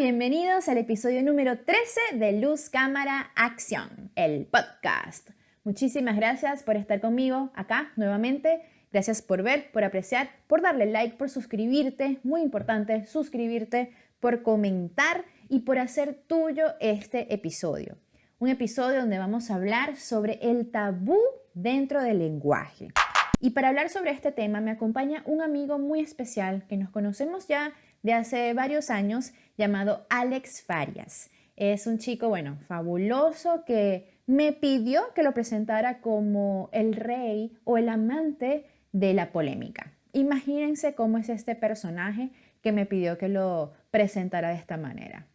bienvenidos al episodio número 13 de Luz, Cámara, Acción, el podcast. Muchísimas gracias por estar conmigo acá nuevamente. Gracias por ver, por apreciar, por darle like, por suscribirte, muy importante, suscribirte, por comentar y por hacer tuyo este episodio. Un episodio donde vamos a hablar sobre el tabú dentro del lenguaje. Y para hablar sobre este tema me acompaña un amigo muy especial que nos conocemos ya de hace varios años, llamado Alex Farias. Es un chico, fabuloso que me pidió que lo presentara como el rey o el amante de la polémica. Imagínense cómo es este personaje que me pidió que lo presentara de esta manera.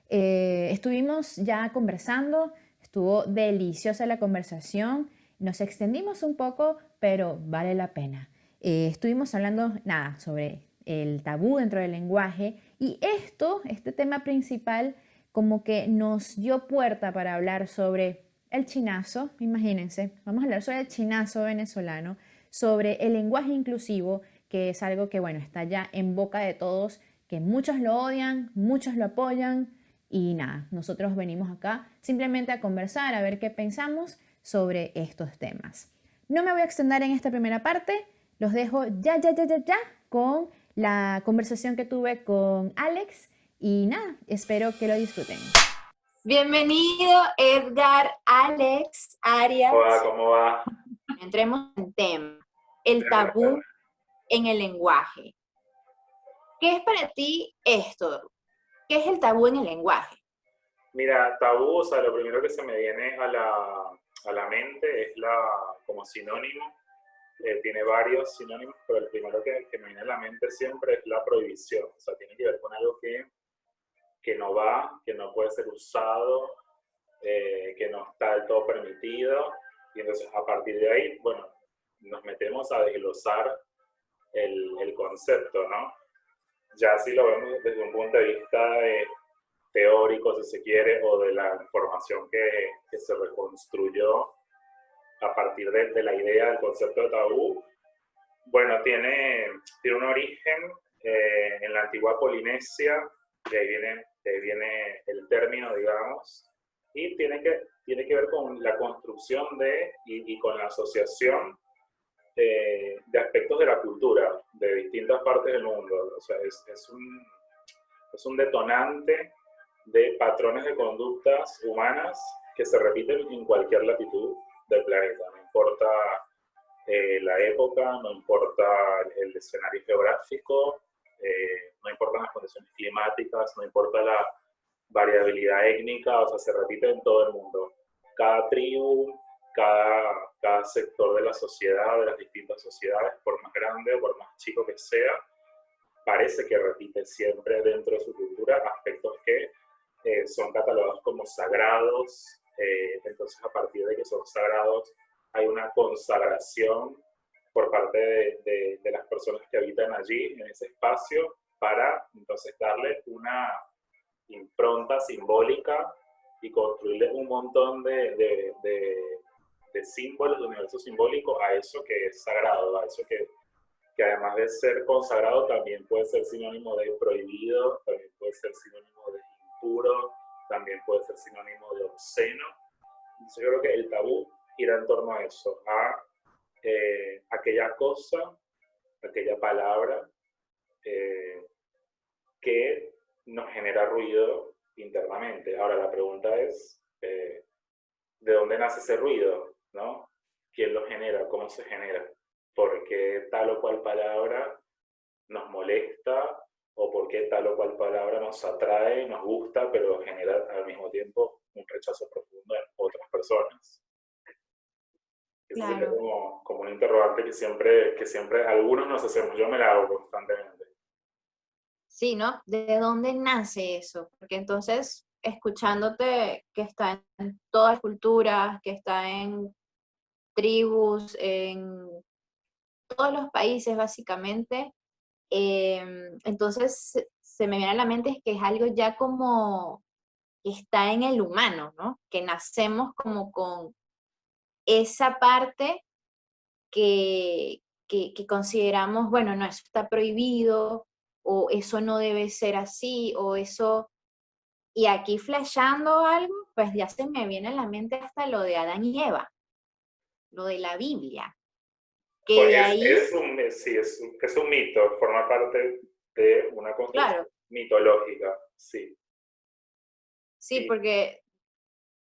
Estuvimos ya conversando, estuvo deliciosa la conversación, nos extendimos un poco, pero vale la pena. Estuvimos hablando, sobre el tabú dentro del lenguaje y este tema principal como que nos dio puerta para hablar sobre el chinazo, imagínense, vamos a hablar sobre el chinazo venezolano, sobre el lenguaje inclusivo, que es algo que está ya en boca de todos, que muchos lo odian, muchos lo apoyan y nada, nosotros venimos acá simplemente a conversar, a ver qué pensamos sobre estos temas. No me voy a extender en esta primera parte, los dejo ya con la conversación que tuve con Alex y nada, espero que lo disfruten. Bienvenido Edgar Alex Arias. Hola, ¿cómo va? Entremos en tema, el tabú en el lenguaje. ¿Qué es para ti esto? ¿Qué es el tabú en el lenguaje? Mira, tabú, lo primero que se me viene a la mente es como sinónimo. Tiene varios sinónimos, pero el primero que me viene a la mente siempre es la prohibición. Tiene que ver con algo que no va, que no puede ser usado, que no está del todo permitido. Y entonces a partir de ahí, nos metemos a desglosar el concepto, ¿no? Ya si lo vemos desde un punto de vista teórico, si se quiere, o de la información que se reconstruyó a partir de la idea del concepto de tabú, tiene un origen en la antigua Polinesia, de ahí viene el término, digamos, y tiene que ver con la construcción y con la asociación de aspectos de la cultura de distintas partes del mundo. Es un detonante de patrones de conductas humanas que se repiten en cualquier latitud del planeta. No importa la época, no importa el escenario geográfico, no importan las condiciones climáticas, no importa la variabilidad étnica, se repite en todo el mundo. Cada tribu, cada sector de la sociedad, de las distintas sociedades, por más grande o por más chico que sea, parece que repite siempre dentro de su cultura aspectos que son catalogados como sagrados. Entonces, a partir de que son sagrados, hay una consagración por parte de las personas que habitan allí, en ese espacio, para entonces darle una impronta simbólica y construirle un montón de símbolos, de universo simbólico a eso que es sagrado, a eso que además de ser consagrado también puede ser sinónimo de prohibido, también puede ser sinónimo de impuro, también puede ser sinónimo de obsceno. Entonces yo creo que el tabú irá en torno a eso, a aquella cosa, aquella palabra que nos genera ruido internamente. Ahora la pregunta es, ¿de dónde nace ese ruido? ¿No? ¿Quién lo genera? ¿Cómo se genera? ¿Por qué tal o cual palabra nos molesta? ¿O por qué tal o cual palabra nos atrae, nos gusta, pero genera al mismo tiempo un rechazo profundo en otras personas? Claro. Es como un interrogante que siempre algunos nos hacemos. Yo me la hago constantemente. Sí, ¿no? ¿De dónde nace eso? Porque entonces, escuchándote que está en todas las culturas, que está en tribus, en todos los países básicamente, entonces se me viene a la mente es que es algo ya como que está en el humano, ¿no? Que nacemos como con esa parte que consideramos, bueno, no, eso está prohibido, o eso no debe ser así, o eso Y aquí flashando algo, pues ya se me viene a la mente hasta lo de Adán y Eva, lo de la Biblia, que Pues de ahí, sí, es un mito, forma parte de una construcción claro, mitológica, sí. sí, Y porque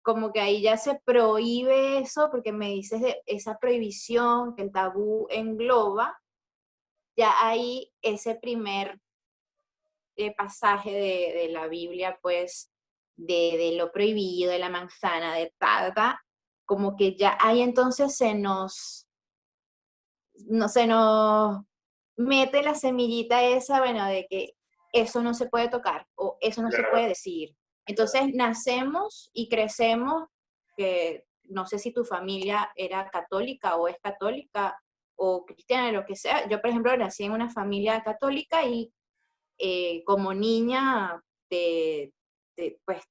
como que ahí ya se prohíbe eso, porque me dices de esa prohibición que el tabú engloba, ya ahí ese primer pasaje de la Biblia, pues, de lo prohibido, de la manzana, de tal, como que ya ahí entonces no se nos mete la semillita esa, bueno, de que eso no se puede tocar o eso no se puede claro, decir. claro. Entonces nacemos y crecemos, que no sé si tu familia era católica o es católica o cristiana, lo que sea. Yo, por ejemplo, nací en una familia católica y como niña pues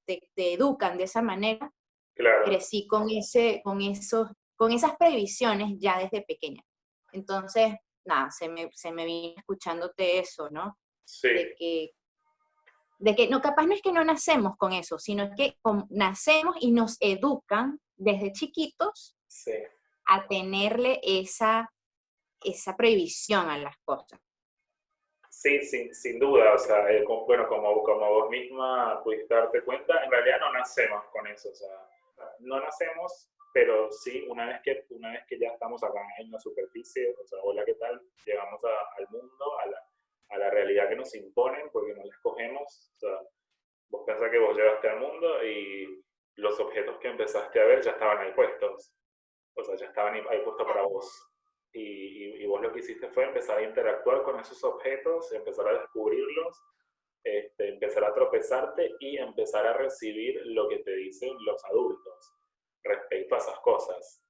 te educan de esa manera. Claro, Crecí con esas previsiones ya desde pequeña. Entonces, nada, se me vino escuchándote eso, ¿no? sí, De que, de que no, capaz no es que no nacemos con eso, sino que nacemos y nos educan desde chiquitos sí. a tenerle esa prohibición a las cosas. Sí, sin duda, o sea, bueno, como vos misma pudiste darte cuenta, en realidad no nacemos con eso, o sea, no nacemos, pero sí, una vez que ya estamos acá en la superficie, o sea, hola, ¿qué tal? Llegamos al mundo, a la realidad que nos imponen, porque no la escogemos, o sea, vos pensás que vos llegaste al mundo y los objetos que empezaste a ver ya estaban ahí puestos, o sea, ya estaban ahí puestos para vos. Y vos lo que hiciste fue empezar a interactuar con esos objetos, empezar a descubrirlos, empezar a tropezarte y empezar a recibir lo que te dicen los adultos respecto a esas cosas.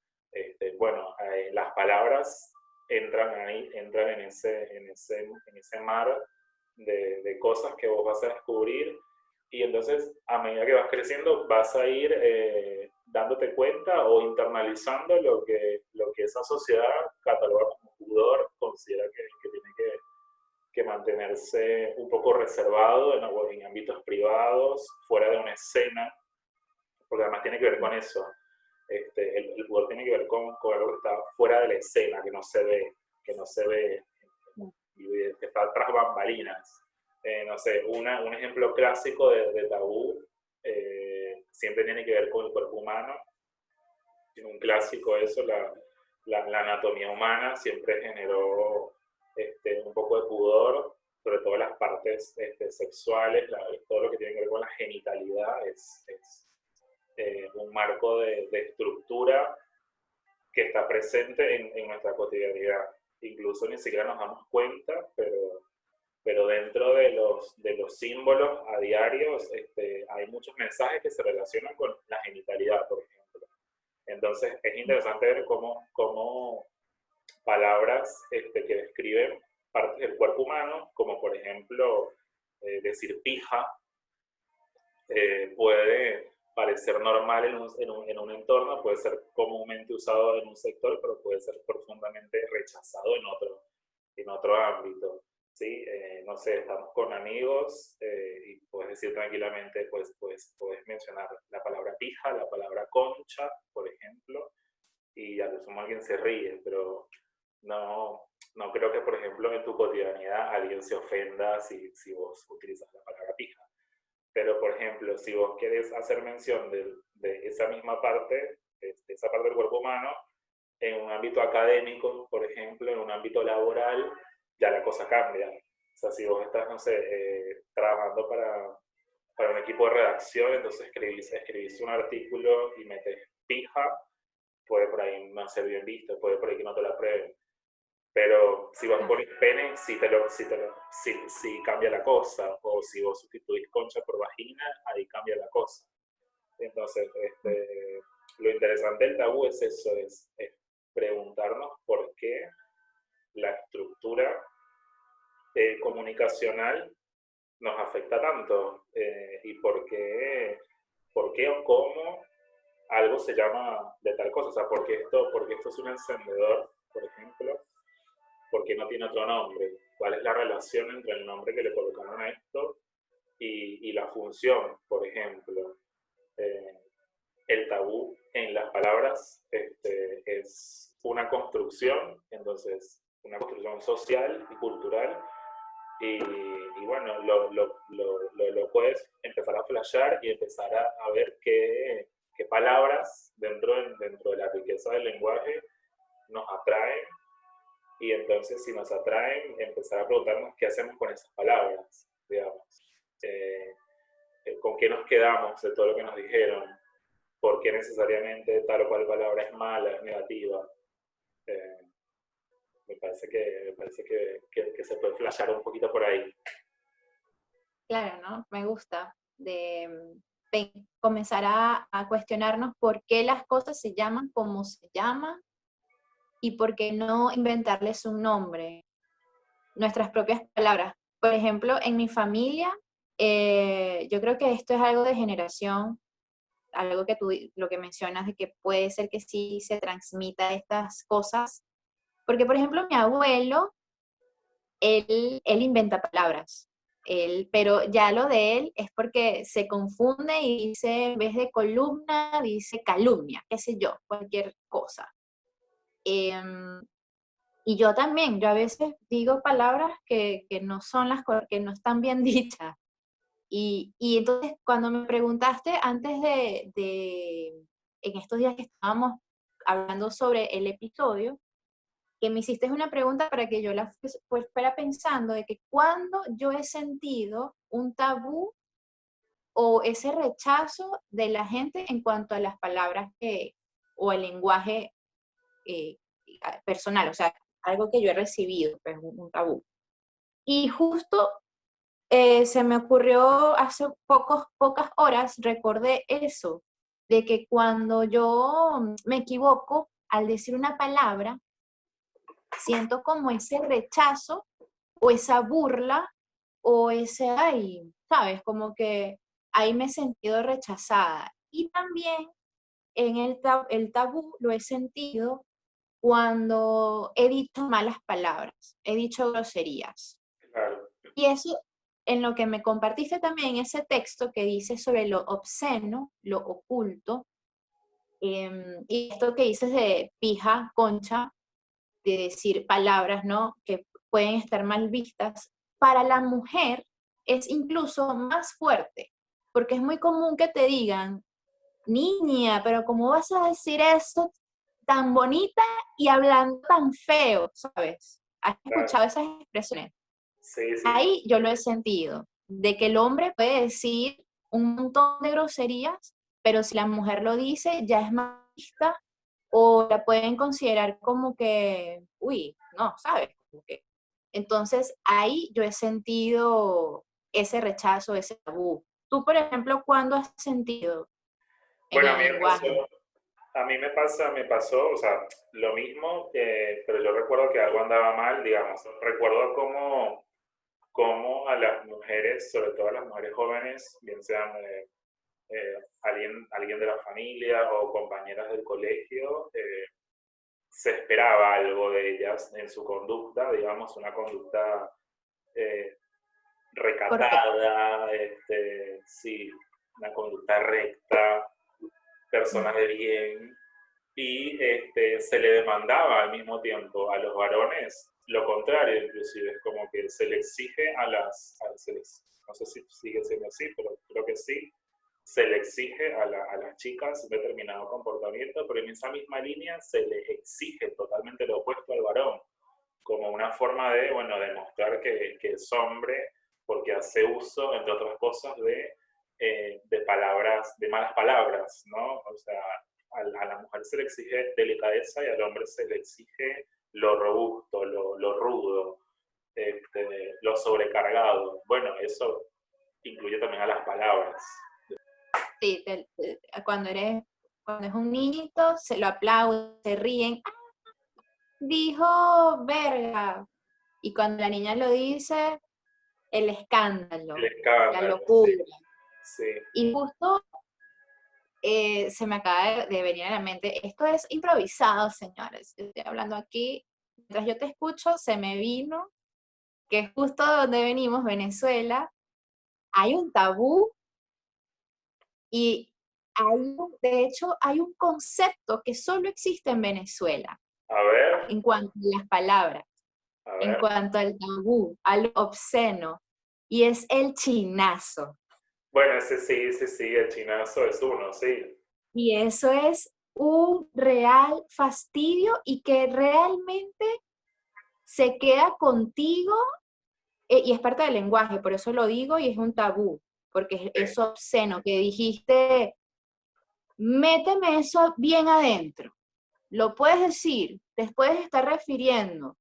Bueno, las palabras entran ahí, entran en ese mar de cosas que vos vas a descubrir y entonces, a medida que vas creciendo, vas a ir dándote cuenta o internalizando lo que esa sociedad cataloga como pudor, considera que tiene que mantenerse un poco reservado en ámbitos privados, fuera de una escena, porque además tiene que ver con eso. El pudor tiene que ver con algo que está fuera de la escena, que no se ve, que está tras bambalinas. No sé, un ejemplo clásico de tabú siempre tiene que ver con el cuerpo humano. En un clásico eso, la anatomía humana siempre generó un poco de pudor, sobre todo las partes sexuales, todo lo que tiene que ver con la genitalidad es un marco de estructura que está presente en nuestra cotidianidad. Incluso ni siquiera nos damos cuenta, pero dentro de los símbolos a diario hay muchos mensajes que se relacionan con la genitalidad, por ejemplo. Entonces es interesante ver cómo palabras que describen partes del cuerpo humano, como por ejemplo decir pija, puede parecer normal en un entorno, puede ser comúnmente usado en un sector, pero puede ser profundamente rechazado en otro ámbito. ¿Sí? No sé, estamos con amigos y puedes decir tranquilamente, pues puedes mencionar la palabra pija, la palabra concha, por ejemplo, y a lo sumo alguien se ríe, pero no creo que, por ejemplo, en tu cotidianidad alguien se ofenda si vos utilizas la palabra pija. Pero, por ejemplo, si vos querés hacer mención de esa misma parte, de esa parte del cuerpo humano, en un ámbito académico, por ejemplo, en un ámbito laboral, ya la cosa cambia. O sea, si vos estás, no sé, trabajando para un equipo de redacción, entonces escribís un artículo y metes pija, puede por ahí no ser bien visto, puede por ahí que no te la aprueben. Pero si vos pones pene, sí cambia la cosa. O si vos sustituís concha por vagina, ahí cambia la cosa. Entonces, lo interesante del tabú es eso, es preguntarnos por qué la estructura comunicacional nos afecta tanto y por qué o cómo algo se llama de tal cosa. O sea, porque esto es un encendedor, por ejemplo, porque no tiene otro nombre. ¿Cuál es la relación entre el nombre que le colocaron a esto y la función, por ejemplo. Eh, el tabú en las palabras es una construcción, entonces, una construcción social y cultural, y bueno, lo puedes empezar a flashear y empezar a ver qué palabras dentro de la riqueza del lenguaje nos atraen, y entonces si nos atraen, empezar a preguntarnos qué hacemos con esas palabras, digamos. Eh, con qué nos quedamos de todo lo que nos dijeron, por qué necesariamente tal o cual palabra es mala, es negativa. Eh, me parece que se puede flashar un poquito por ahí. Claro, ¿no? Me gusta de comenzar a cuestionarnos por qué las cosas se llaman como se llaman y por qué no inventarles un nombre, nuestras propias palabras. Por ejemplo, en mi familia, yo creo que esto es algo de generación, algo que tú lo que mencionas de que puede ser que sí se transmita estas cosas, porque por ejemplo mi abuelo, él inventa palabras, pero ya lo de él es porque se confunde y dice, en vez de columna, dice calumnia, qué sé yo, cualquier cosa. Em, y yo también, yo a veces digo palabras que no son que no están bien dichas. Y entonces cuando me preguntaste antes en estos días que estábamos hablando sobre el episodio, que me hiciste una pregunta para que yo la fuera pensando de que cuando yo he sentido un tabú o ese rechazo de la gente en cuanto a las palabras o el lenguaje eh, personal, o sea, algo que yo he recibido, pues un tabú. Y justo se me ocurrió hace pocas horas, recordé eso, de que cuando yo me equivoco al decir una palabra, siento como ese rechazo o esa burla o ese, ay, sabes, como que ahí me he sentido rechazada. Y también en el tabú lo he sentido cuando he dicho malas palabras, he dicho groserías. Claro. Y eso, en lo que me compartiste también, ese texto que dice sobre lo obsceno, lo oculto, y esto que dices de pija, concha, de decir palabras, ¿no? Que pueden estar mal vistas, para la mujer es incluso más fuerte, porque es muy común que te digan, niña, pero ¿cómo vas a decir eso tan bonita y hablando tan feo, ¿sabes? ¿Has Claro. escuchado esas expresiones? Sí, sí. Ahí yo lo he sentido, de que el hombre puede decir un montón de groserías, pero si la mujer lo dice, ya es machista o la pueden considerar como que, uy, no, ¿sabes? Como que- Entonces ahí yo he sentido ese rechazo, ese tabú. Tú, por ejemplo, ¿cuándo has sentido en Bueno, el lenguaje? a mí me pasó, o sea, lo mismo, pero yo recuerdo que algo andaba mal, digamos. Recuerdo cómo a las mujeres, sobre todo a las mujeres jóvenes, bien sean alguien de la familia o compañeras del colegio, se esperaba algo de ellas en su conducta, digamos, una conducta eh, Correcto. recatada, sí, una conducta recta, personas de bien, y se le demandaba al mismo tiempo a los varones lo contrario, inclusive, es como que se le exige no sé si sigue siendo así, pero creo que sí, se le exige a las chicas un determinado comportamiento, pero en esa misma línea se le exige totalmente lo opuesto al varón, como una forma de, bueno, demostrar que es hombre, porque hace uso, entre otras cosas, de palabras, de malas palabras, ¿no? O sea, a la mujer se le exige delicadeza y al hombre se le exige lo robusto, lo rudo, lo sobrecargado. Bueno, eso incluye también a las palabras. Sí, cuando es un niñito, se lo aplauden, se ríen, "Ah, dijo verga". Y cuando la niña lo dice, el El escándalo, la escándalo, sí, locura. sí, Y justo se me acaba de venir a la mente, esto es improvisado, señores. Estoy hablando aquí, mientras yo te escucho, se me vino que justo de donde venimos, Venezuela, hay un tabú y de hecho hay un concepto que solo existe en Venezuela A ver, en cuanto a las palabras, a en ver. cuanto al tabú, al obsceno, y es el chinazo. Bueno, ese sí, el chinazo es uno, sí. Y eso es un real fastidio y que realmente se queda contigo y es parte del lenguaje, por eso lo digo y es un tabú, porque es obsceno, que dijiste, méteme eso bien adentro. Lo puedes decir, te puedes estar refiriendo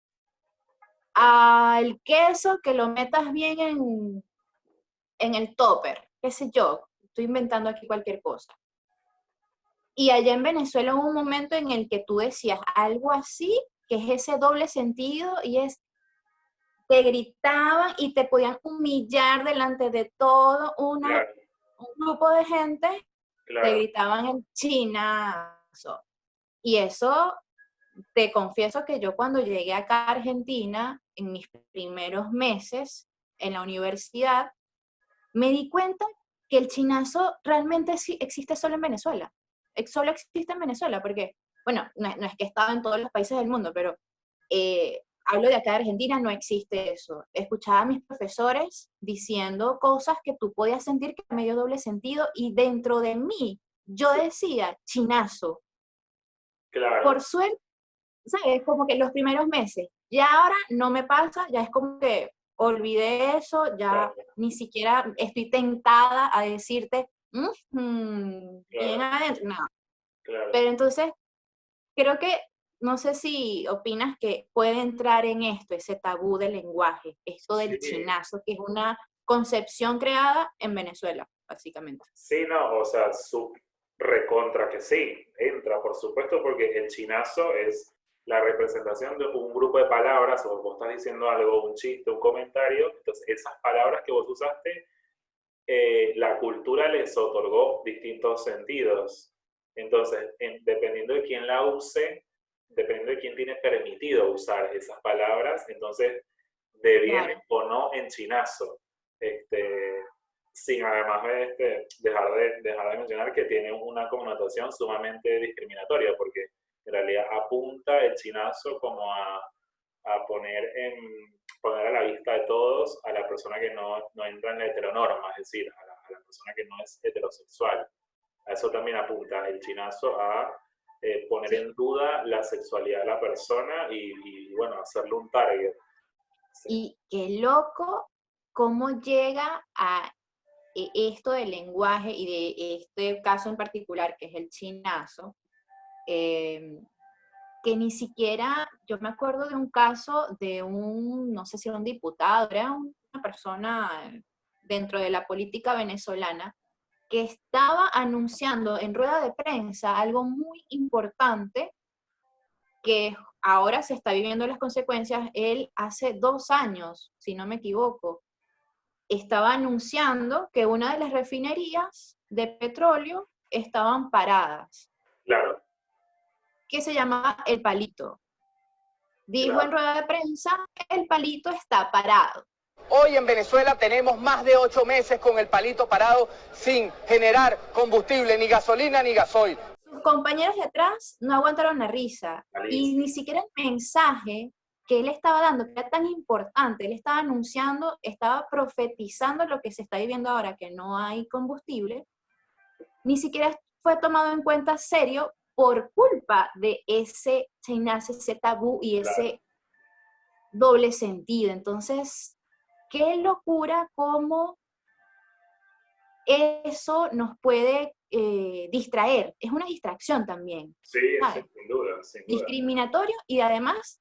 al queso que lo metas bien en el topper, qué sé yo, estoy inventando aquí cualquier cosa. Y allá en Venezuela hubo un momento en el que tú decías algo así, que es ese doble sentido, y es, te gritaban y te podían humillar delante de todo un Claro, grupo de gente, te claro. gritaban el chinazo. Y eso, te confieso que yo cuando llegué acá a Argentina, en mis primeros meses en la universidad, me di cuenta que el chinazo realmente sí existe solo en Venezuela. Solo existe en Venezuela, porque, bueno, no es que he estado en todos los países del mundo, pero hablo de acá de Argentina, no existe eso. Escuchaba a mis profesores diciendo cosas que tú podías sentir que medio doble sentido, y dentro de mí yo Sí, decía chinazo. claro, Por suerte, ¿sabes? Como que los primeros meses. Ya ahora no me pasa, ya es como que olvidé eso, ya claro, ni siquiera estoy tentada a decirte, bien claro, adentro, no. claro. Pero entonces, creo que, no sé si opinas que puede entrar en esto, ese tabú del lenguaje, esto Sí, del chinazo, que es una concepción creada en Venezuela, básicamente. sí, no, o sea, su recontra que sí, entra, por supuesto, porque el chinazo es la representación de un grupo de palabras, o vos estás diciendo algo, un chiste, un comentario, entonces esas palabras que vos usaste, la cultura les otorgó distintos sentidos. Entonces, dependiendo de quién la use, dependiendo de quién tiene permitido usar esas palabras, entonces deviene Claro. o no en chinazo. Este, sin además dejar de mencionar que tiene una connotación sumamente discriminatoria, porque en realidad apunta el chinazo como a poner a la vista de todos a la persona que no entra en la heteronorma, es decir, a la persona que no es heterosexual. A eso también apunta el chinazo, a poner Sí. en duda la sexualidad de la persona bueno, hacerle un target. Sí, Y qué loco cómo llega a esto del lenguaje y de este caso en particular, que es el chinazo, eh, que ni siquiera, yo me acuerdo de un caso de no sé si era un diputado, era una persona dentro de la política venezolana, que estaba anunciando en rueda de prensa algo muy importante que ahora se está viviendo las consecuencias. Él hace 2 años, si no me equivoco, estaba anunciando que una de las refinerías de petróleo estaban paradas, claro, que se llamaba El Palito. Dijo en claro. rueda de prensa, el Palito está parado. Hoy en Venezuela tenemos más de 8 meses con el palito parado sin generar combustible, ni gasolina ni gasoil. Sus compañeros de atrás no aguantaron la risa y Malísimo. ni siquiera el mensaje que él estaba dando, que era tan importante, él estaba anunciando, estaba profetizando lo que se está viviendo ahora, que no hay combustible, ni siquiera fue tomado en cuenta serio por culpa de ese chinazo, ese tabú y Claro. ese doble sentido. Entonces, qué locura cómo eso nos puede distraer. Es una distracción también, Sí, sí, ¿sabes? sin duda, sin duda. Discriminatorio y además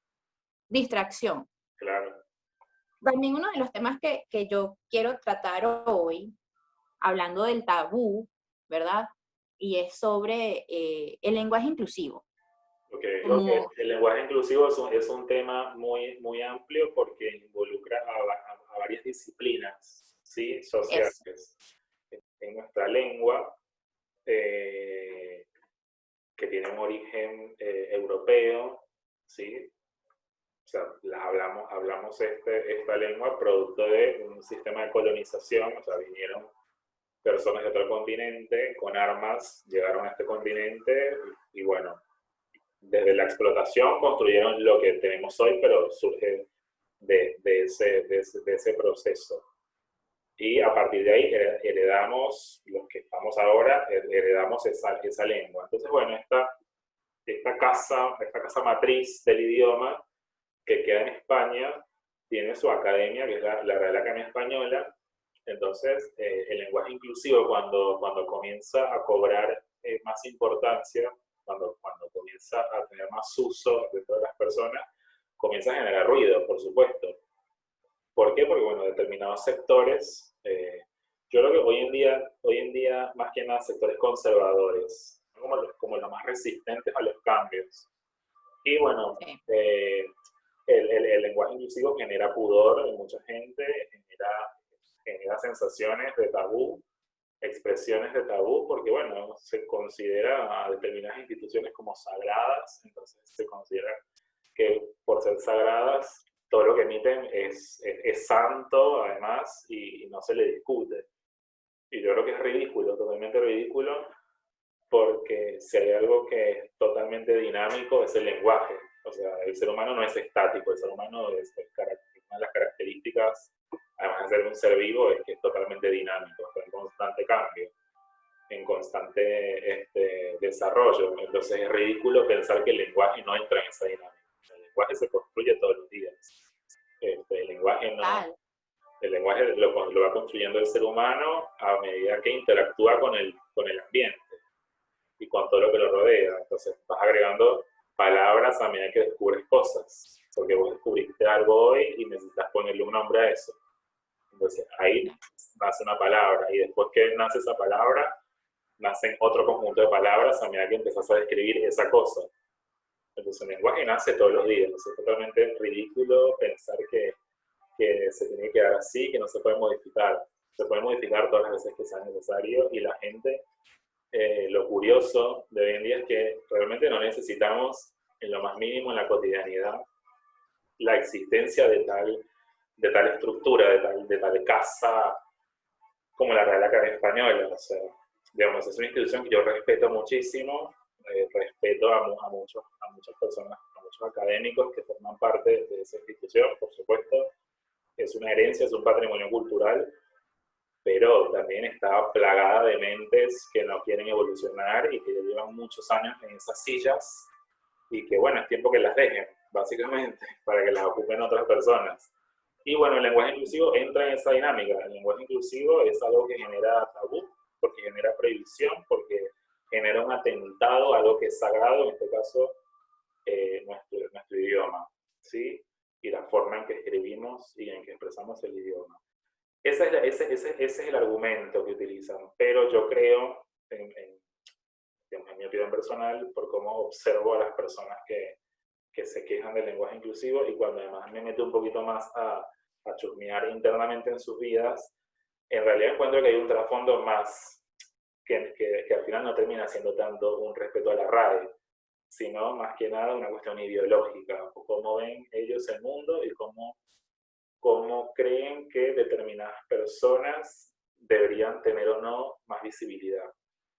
distracción. Claro. También uno de los temas que yo quiero tratar hoy, hablando del tabú, ¿verdad? Y es sobre el lenguaje inclusivo. Okay. Ok, Como el lenguaje inclusivo es un tema muy, muy amplio porque involucra a varias disciplinas, ¿sí? es, Sociales. En nuestra lengua, eh, que tiene un origen europeo, ¿sí? sea, hablamos esta lengua producto de un sistema de colonización, o sea, vinieron personas de otro continente con armas, llegaron a este continente y bueno, desde la explotación construyeron lo que tenemos hoy, pero surge de ese proceso. Y a partir de ahí heredamos, los que estamos ahora, heredamos esa lengua. Entonces, bueno, esta casa matriz del idioma que queda en España tiene su academia, que es la Real Academia Española. Entonces, el lenguaje inclusivo cuando comienza a cobrar más importancia, cuando comienza a tener más uso de todas las personas, comienza a generar ruido, por supuesto. ¿Por qué? Porque, bueno, determinados sectores, yo creo que hoy en día, más que nada, sectores conservadores, como los más resistentes a los cambios. Y bueno, Sí. el lenguaje inclusivo genera pudor en mucha gente, genera sensaciones de tabú, expresiones de tabú, porque bueno, se considera a determinadas instituciones como sagradas, entonces se considera que por ser sagradas, todo lo que emiten es santo, además, y no se le discute. Y yo creo que es ridículo, totalmente ridículo, porque si hay algo que es totalmente dinámico es el lenguaje. O sea, el ser humano no es estático, el ser humano una de las características, además de ser un ser vivo, es que es totalmente dinámico, está en constante cambio, en constante desarrollo. Entonces es ridículo pensar que el lenguaje no entra en esa dinámica. El lenguaje se construye todos los días. El lenguaje no, Total. el lenguaje lo va construyendo el ser humano a medida que interactúa con el ambiente y con todo lo que lo rodea. Entonces vas agregando palabras a medida que descubres cosas, porque vos descubriste algo hoy y necesitas ponerle un nombre a eso. Entonces ahí nace una palabra y después que nace esa palabra, nacen otro conjunto de palabras a medida que empezás a describir esa cosa. Entonces el lenguaje nace todos los días. Es totalmente ridículo pensar que se tiene que quedar así, que no se puede modificar. Se puede modificar todas las veces que sea necesario y la gente, lo curioso de hoy en día es que realmente no necesitamos en lo más mínimo en la cotidianidad la existencia de tal estructura, de tal casa como la Real Academia Española. O sea, digamos, es una institución que yo respeto muchísimo, respeto a muchas personas, a muchos académicos que forman parte de esa institución, por supuesto. Es una herencia, es un patrimonio cultural, pero también está plagada de mentes que no quieren evolucionar y que ya llevan muchos años en esas sillas y que, bueno, es tiempo que las dejen, básicamente, para que las ocupen otras personas. Y bueno, el lenguaje inclusivo entra en esa dinámica. El lenguaje inclusivo es algo que genera tabú, porque genera prohibición, porque genera un atentado a algo que es sagrado, en este caso, nuestro idioma, ¿sí? Y la forma en que escribimos y en que expresamos el idioma. Ese es el argumento que utilizan, pero yo creo, en mi opinión personal, por cómo observo a las personas que se quejan del lenguaje inclusivo y cuando además me meto un poquito más a chusmear internamente en sus vidas, en realidad encuentro que hay un trasfondo más que al final no termina siendo tanto un respeto a la RAE, sino más que nada una cuestión ideológica, o cómo ven ellos el mundo y cómo creen que determinadas personas deberían tener o no más visibilidad.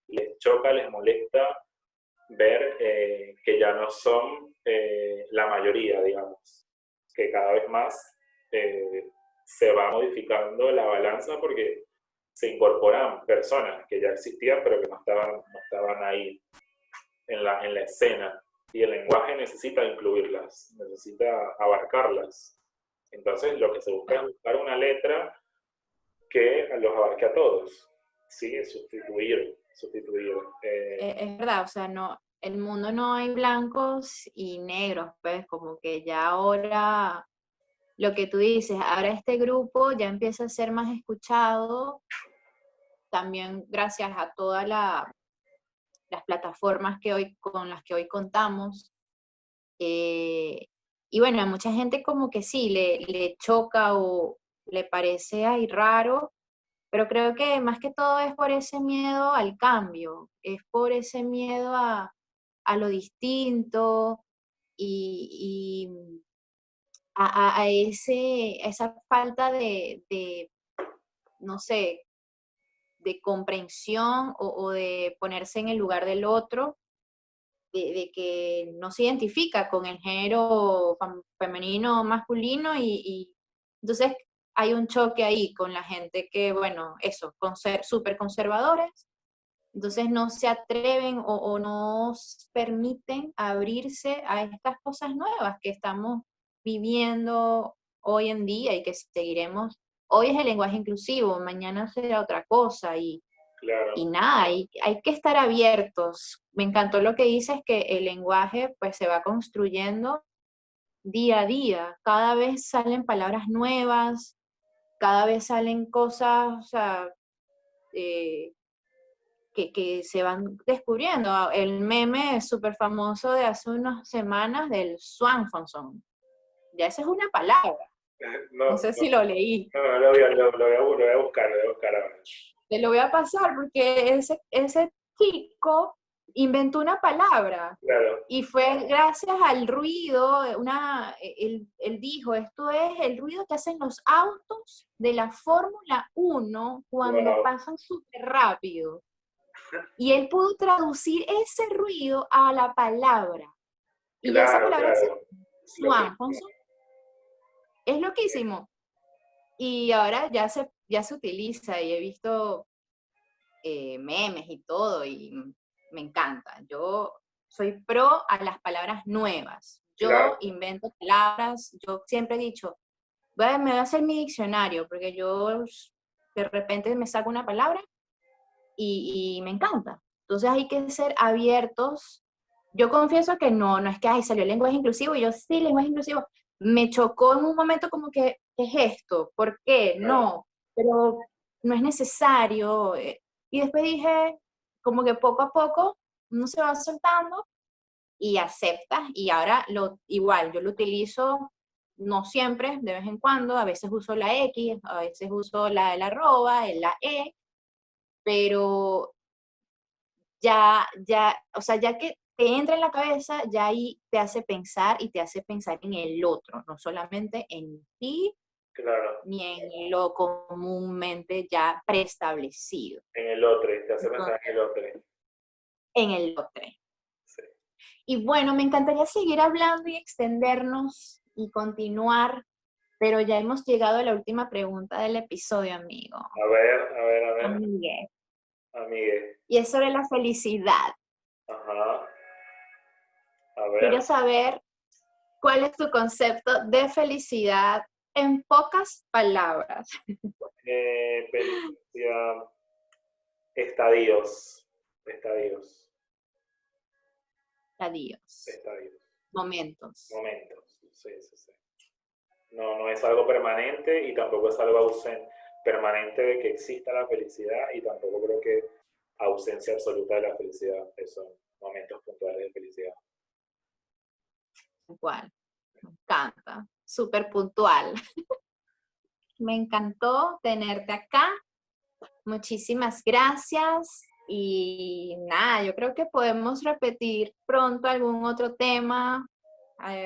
Les choca, les molesta ver que ya no son la mayoría, digamos, que cada vez más se va modificando la balanza porque se incorporan personas que ya existían pero que no estaban ahí en la escena y el lenguaje necesita incluirlas, necesita abarcarlas. Entonces lo que se busca es buscar una letra que los abarque a todos, ¿sí? Sustituir. Es verdad, o sea, no, el mundo no hay blancos y negros, pues como que ya ahora, lo que tú dices, ahora este grupo ya empieza a ser más escuchado, también gracias a todas las plataformas con las que hoy contamos. Y bueno, a mucha gente como que sí, le choca o le parece ahí raro, pero creo que más que todo es por ese miedo al cambio, es por ese miedo a lo distinto y esa falta de, no sé, de comprensión o de ponerse en el lugar del otro, de que no se identifica con el género femenino o masculino y entonces hay un choque ahí con la gente que, bueno, eso, súper conservadores, entonces no se atreven o no permiten abrirse a estas cosas nuevas que estamos viviendo hoy en día y que seguiremos. Hoy es el lenguaje inclusivo, mañana será otra cosa Claro, y nada, hay que estar abiertos. Me encantó lo que dices, que el lenguaje pues se va construyendo día a día. Cada vez salen palabras nuevas, cada vez salen cosas, o sea, eh, que se van descubriendo. El meme súper famoso de hace unas semanas del Swanfonson. Ya esa es una palabra. No no, sé si lo leí. no, no, lo voy a buscar, lo voy a buscar ahora. Te lo voy a pasar porque ese chico inventó una palabra Claro, y fue gracias al ruido, él dijo, esto es el ruido que hacen los autos de la Fórmula 1 cuando wow, pasan súper rápido. Y él pudo traducir ese ruido a la palabra. Y ya esa claro, palabra existe. claro. Swan, Loquísimo. es loquísimo. Y ahora ya se utiliza y he visto memes y todo, y me encanta. Yo soy pro a las palabras nuevas. Yo Claro, invento palabras, yo siempre he dicho, me voy a hacer mi diccionario, porque yo de repente me saco una palabra y me encanta. Entonces hay que ser abiertos. Yo confieso que no es que salió el lenguaje inclusivo, y yo sí, lenguaje inclusivo. Me chocó en un momento como que, ¿qué es esto? ¿Por qué? claro. No, pero no es necesario. Y después dije, como que poco a poco uno se va soltando y acepta, y ahora igual, yo lo utilizo no siempre, de vez en cuando, a veces uso la X, a veces uso el arroba, la E, pero o sea, ya que te entra en la cabeza, ya ahí te hace pensar y te hace pensar en el otro, no solamente en ti Claro, ni en lo comúnmente ya preestablecido. en el otro, te hace pensar Entonces, en el otro. en el otro. Sí. Y bueno, me encantaría seguir hablando y extendernos y continuar, pero ya hemos llegado a la última pregunta del episodio, amigo. A ver, a ver, a ver, Amigue. amigue. Y es sobre la felicidad. Ajá, a Quiero ver. saber cuál es tu concepto de felicidad en pocas palabras. Felicidad, estadios, estadios, Adiós. estadios, Momentos. momentos. Sí, sí, sí. No, no es algo permanente y tampoco es algo permanente de que exista la felicidad y tampoco creo que ausencia absoluta de la felicidad. Son momentos puntuales de felicidad. Igual. Me encanta. Súper puntual. Me encantó tenerte acá. Muchísimas gracias. Y nada, yo creo que podemos repetir pronto algún otro tema,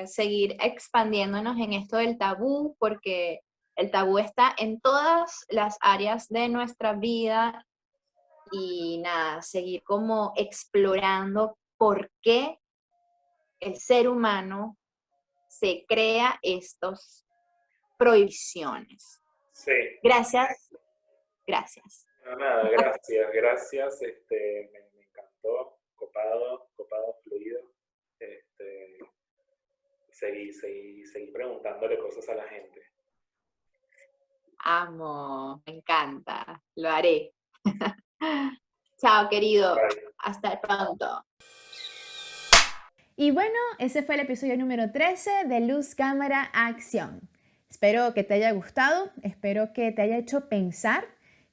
seguir expandiéndonos en esto del tabú, porque el tabú está en todas las áreas de nuestra vida y nada, seguir como explorando por qué el ser humano se crea estas prohibiciones. Sí, Gracias, gracias. no, nada, gracias, gracias. Me encantó, copado, copado, fluido. Este, seguí preguntándole cosas a la gente. Amo, me encanta, lo haré. Chao, querido. Bye. Hasta pronto. Y bueno, ese fue el episodio número 13 de Luz, Cámara, Acción. Espero que te haya gustado, espero que te haya hecho pensar,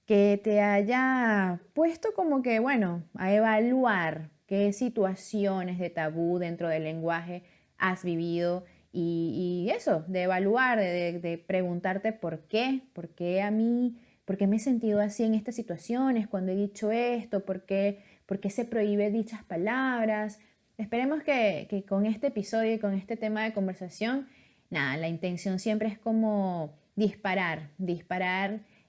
que te haya puesto como que, bueno, a evaluar qué situaciones de tabú dentro del lenguaje has vivido y eso, de evaluar, de preguntarte por qué a mí, por qué me he sentido así en estas situaciones cuando he dicho esto, por qué se prohíbe dichas palabras. Esperemos que con este episodio y con este tema de conversación nada, la intención siempre es como disparar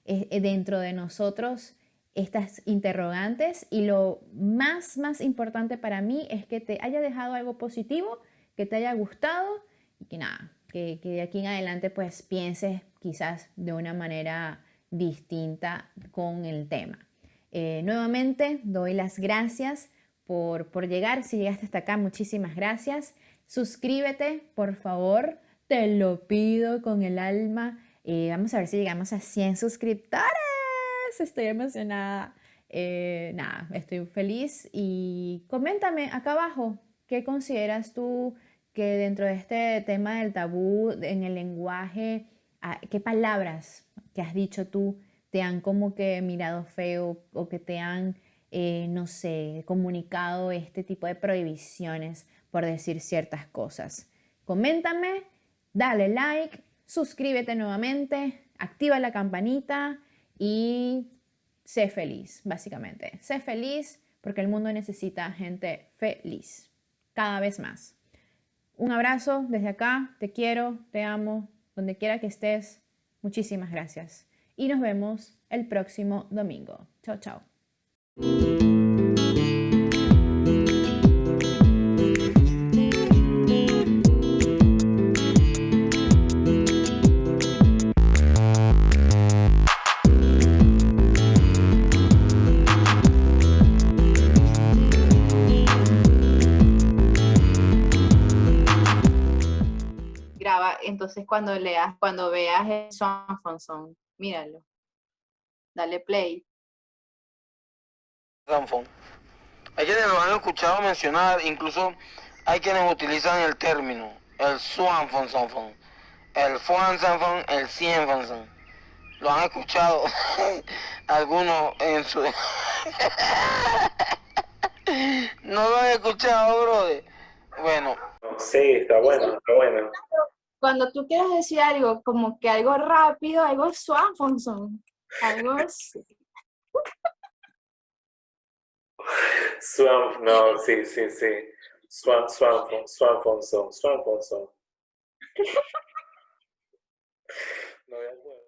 dentro de nosotros estas interrogantes, y lo más importante para mí es que te haya dejado algo positivo, que te haya gustado y que nada, que de aquí en adelante pues pienses quizás de una manera distinta con el tema. Nuevamente doy las gracias por llegar. Si llegaste hasta acá, muchísimas gracias. Suscríbete, por favor, te lo pido con el alma. Vamos a ver si llegamos a 100 suscriptores. Estoy emocionada. Nada, estoy feliz. Y coméntame acá abajo, ¿qué consideras tú que dentro de este tema del tabú en el lenguaje, qué palabras que has dicho tú te han como que mirado feo, o que te han, no sé, comunicado este tipo de prohibiciones por decir ciertas cosas? Coméntame, dale like, suscríbete nuevamente, activa la campanita y sé feliz, básicamente. Sé feliz porque el mundo necesita gente feliz, cada vez más. Un abrazo desde acá, te quiero, te amo, donde quiera que estés. Muchísimas gracias. Y nos vemos el próximo domingo. Chao, chao. Graba, entonces cuando veas el Swanson, míralo, dale play. Hay quienes lo han escuchado mencionar, incluso hay quienes utilizan el término, el Swanson, el Fuansanfon, el Cienfanson. Lo han escuchado algunos en su... No lo han escuchado, brother. Bueno. Sí, está bueno, está bueno. Cuando tú quieras decir algo, como que algo rápido, algo Swanson, algo así. No, sí. Swanfonson. No,